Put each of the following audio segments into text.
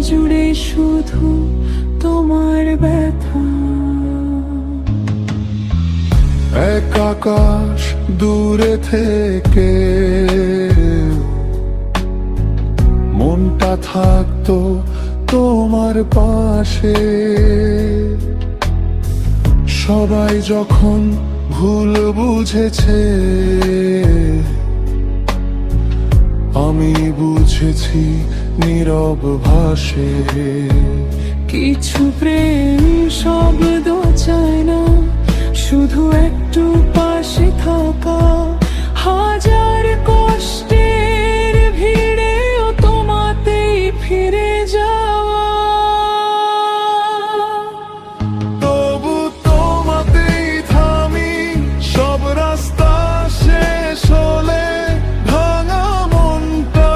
জুড়ে শুধু তোমার ব্যথা। এক আকাশ দূরে থেকে মনটা থাকতো তোমার পাশে। সবাই যখন ভুল বুঝেছে, আমি বুঝেছি নীরব ভাষে। কিছু প্রেম শব্দ চায় না, শুধু একটু পাশে থাকা। হাজার কষ্টের ভিড়েও তোমাতেই ফিরে যাওয়া। তবু তোমাতেই থামি, সব রাস্তা শেষ হলে ভাঙা মনটা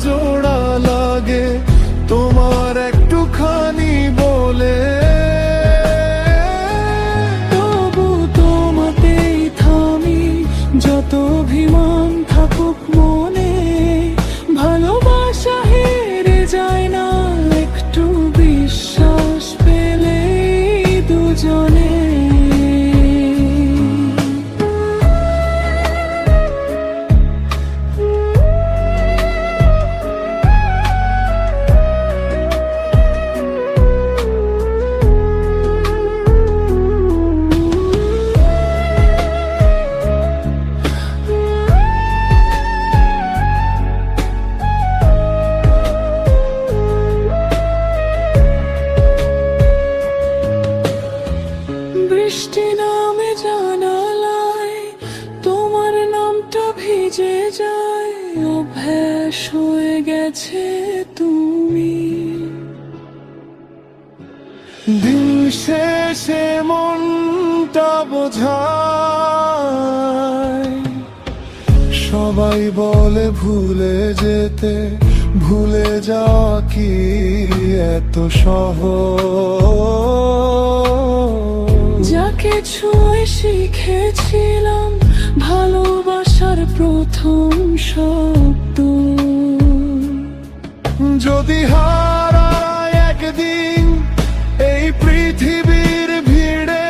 জোড়া লাগে তোমার একটুখানি বলে। যত অভিমান থাকুক মনে, ভালোবাসা হেরে যায় না একটু বিশ্বাস পেলেই দুজনে। বৃষ্টি নামে জানালায় তোমার নামটা ভিজে যায়। অভ্যাস হয়ে গেছে তুমি। দিন শেষে মনটা বোঝায়, সবাই বলে ভুলে যেতে, ভুলে যাওয়া কি এত সহজ। যাকে ছুঁয়ে শিখেছিলাম ভালোবাসার প্রথম শব্দ, যদি হারায় একদিন এই পৃথিবীর ভিড়ে,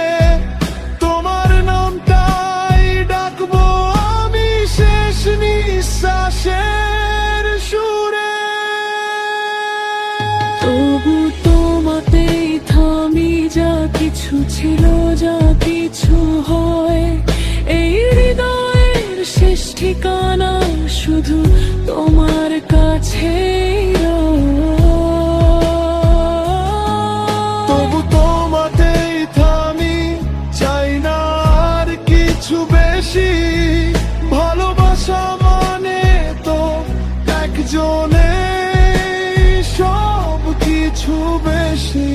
তোমার নামটাই ডাকবো আমি শেষ নিঃশ্বাসের সুরে। তবু তোমাতেই থামি, যা কিছু ছিল যা কিছু হয়, এই হৃদয়ের শেষ ঠিকানা শুধু তোমার কাছে। তবু তোমাতেই থামি, চাই না আর কিছু বেশি। ভালোবাসা মানে তো একজনে সব কিছু বেশি।